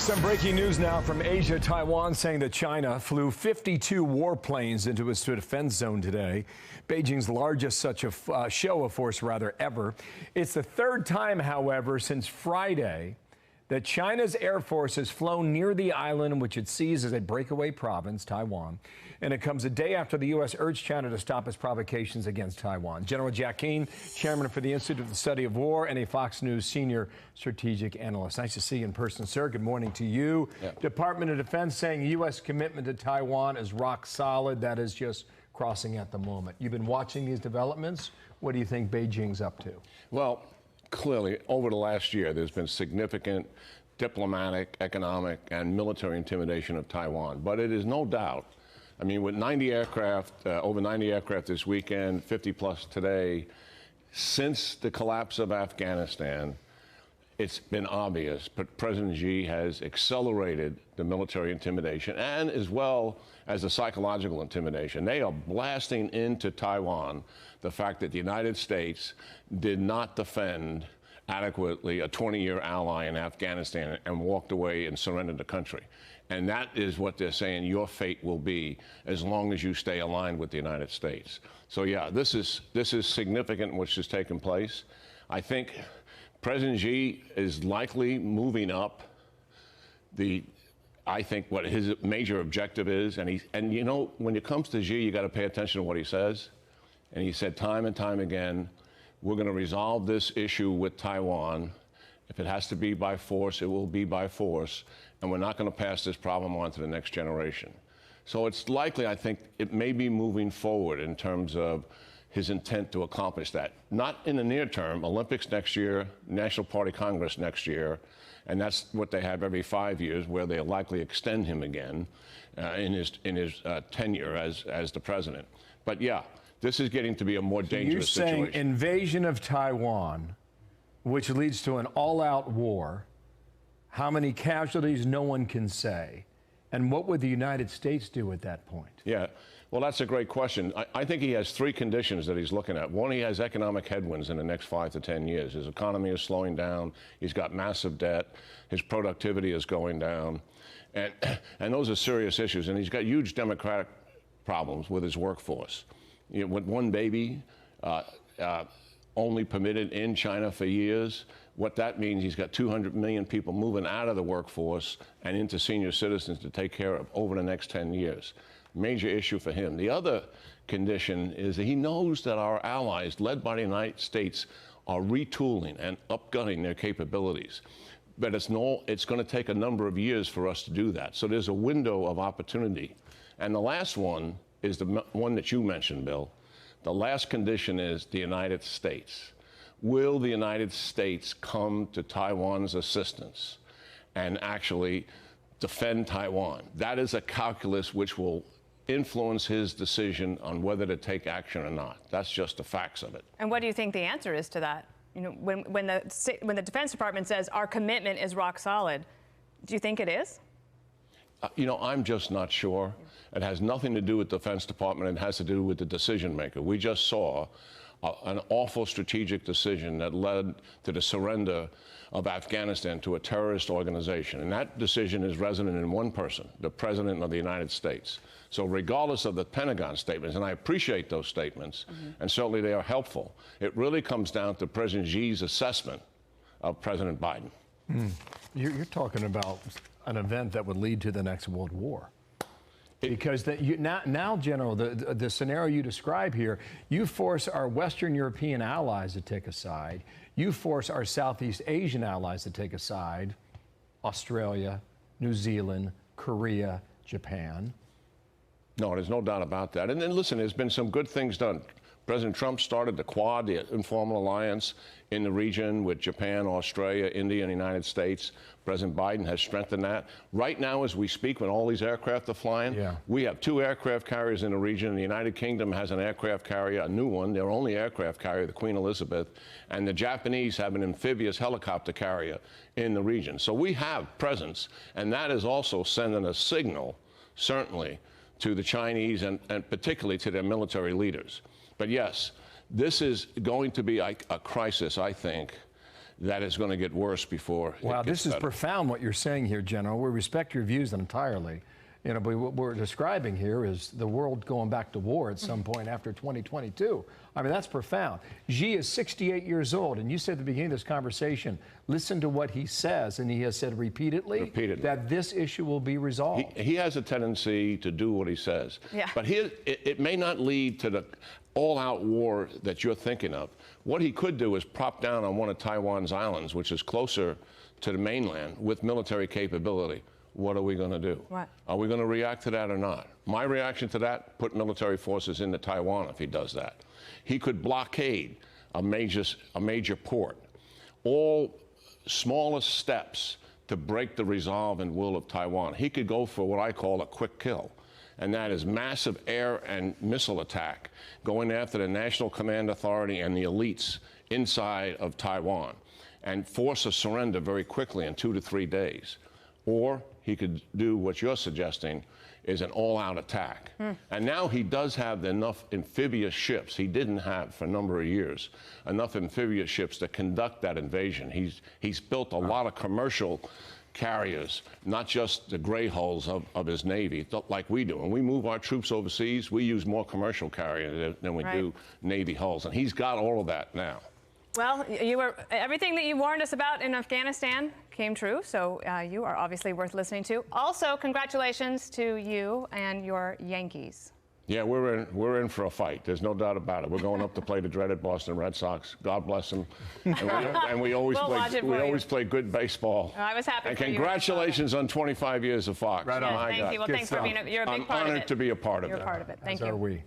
Some breaking news now from Asia. Taiwan saying that China flew 52 warplanes into its defense zone today. Beijing's largest such a show of force, ever. It's the third time, however, since Friday that China's Air Force has flown near the island, which it sees as a breakaway province, Taiwan. And it comes a day after the U.S. urged China to stop its provocations against Taiwan. General Jack Keane, chairman for the Institute of the Study of War and a Fox News senior strategic analyst. Nice to see you in person, sir. Good morning to you. Yep. Department of Defense saying U.S. commitment to Taiwan is rock solid. That is just crossing at the moment. You've been watching these developments. What do you think Beijing's up to? Well, clearly, over the last year, there's been significant diplomatic, economic, and military intimidation of Taiwan. But it is no doubt, I mean, with 90 aircraft, over 90 aircraft this weekend, 50 plus today, since the collapse of Afghanistan, it's been obvious, but President Xi has accelerated the military intimidation and as well as the psychological intimidation. They are blasting into Taiwan the fact that the United States did not defend adequately a 20-year ally in Afghanistan and walked away and surrendered the country. And that is what they're saying your fate will be as long as you stay aligned with the United States. So yeah, this is significant which has taken place. I think President Xi is likely moving up I think what his major objective is, and you know, when it comes to Xi, you got to pay attention to what he says. And he said time and time again, we're going to resolve this issue with Taiwan. If it has to be by force, it will be by force, and we're not going to pass this problem on to the next generation. So it's likely, I think, it may be moving forward in terms of his intent to accomplish that. Not in the near term, Olympics next year, National Party Congress next year, and that's what they have every 5 years, where they'll likely extend him again in his tenure as the president. But yeah, this is getting to be a more dangerous situation. You're saying invasion of Taiwan, which leads to an all-out war. How many casualties, no one can say. And what would the United States do at that point? Yeah, well, that's a great question. I think he has three conditions that he's looking at. One, he has economic headwinds in the next 5 to 10 years. His economy is slowing down. He's got massive debt. His productivity is going down. And those are serious issues. And he's got huge democratic problems with his workforce. You know, with one baby only permitted in China for years, what that means, he's got 200 million people moving out of the workforce and into senior citizens to take care of over the next 10 years. Major issue for him. The other condition is that he knows that our allies, led by the United States, are retooling and upgunning their capabilities. But it's going to take a number of years for us to do that. So there's a window of opportunity. And the last one is the one that you mentioned, Bill. The last condition is the United States. Will the United States come to Taiwan's assistance and actually defend Taiwan? That is a calculus which will influence his decision on whether to take action or not. That's just the facts of it. And what do you think the answer is to that? You know, when the Defense Department says our commitment is rock solid, do you think it is? You know, I'm just not sure. It has nothing to do with the Defense Department. It has to do with the decision maker. We just saw an awful strategic decision that led to the surrender of Afghanistan to a terrorist organization. And that decision is resident in one person, the President of the United States. So regardless of the Pentagon statements, and I appreciate those statements, and certainly they are helpful, it really comes down to President Xi's assessment of President Biden. You're talking about an event that would lead to the next World War. Because now, General, the scenario you describe here, you force our Western European allies to take a side. You force our Southeast Asian allies to take a side. Australia, New Zealand, Korea, Japan. No, there's no doubt about that. And then listen, there's been some good things done. President Trump started the Quad, the informal alliance in the region with Japan, Australia, India, and the United States. President Biden has strengthened that. Right now, as we speak, when all these aircraft are flying, we have 2 aircraft carriers in the region. The United Kingdom has an aircraft carrier, a new one, their only aircraft carrier, the Queen Elizabeth. And the Japanese have an amphibious helicopter carrier in the region. So we have presence, and that is also sending a signal, certainly, to the Chinese and particularly to their military leaders. But yes, this is going to be a crisis, I think, that is going to get worse before Wow, it gets this is better. profound what you're saying here, General. We respect your views entirely. You know, but what we're describing here is the world going back to war at some point after 2022. I mean, that's profound. Xi is 68 years old, and you said at the beginning of this conversation, listen to what he says, and he has said repeatedly that this issue will be resolved. He has a tendency to do what he says. Yeah. But it may not lead to the all-out war that you're thinking of. What he could do is prop down on one of Taiwan's islands, which is closer to the mainland, with military capability. What are we going to do? What? Are we going to react to that or not? My reaction to that, put military forces into Taiwan if he does that. He could blockade a major port. All smallest steps to break the resolve and will of Taiwan. He could go for what I call a quick kill, and that is massive air and missile attack, going after the National Command Authority and the elites inside of Taiwan, and force a surrender very quickly in 2 to 3 days. Or he could do what you're suggesting is an all-out attack. And now he does have enough amphibious ships. He didn't have for a number of years enough amphibious ships to conduct that invasion. He's built a lot of commercial carriers, not just the gray hulls of his Navy, like we do. When we move our troops overseas, we use more commercial carriers than we do Navy hulls. And he's got all of that now. Well, everything that you warned us about in Afghanistan came true, so you are obviously worth listening to. Also, congratulations to you and your Yankees. Yeah, we're in for a fight. There's no doubt about it. We're going up to play the dreaded Boston Red Sox. God bless them. And we always play good baseball. I was happy and for you. Congratulations on 25 years of Fox. Right on. Thank you. Well, thanks for being you're a big part of it. I'm honored to be a part of it. You're a part of it. Thank you. As are we.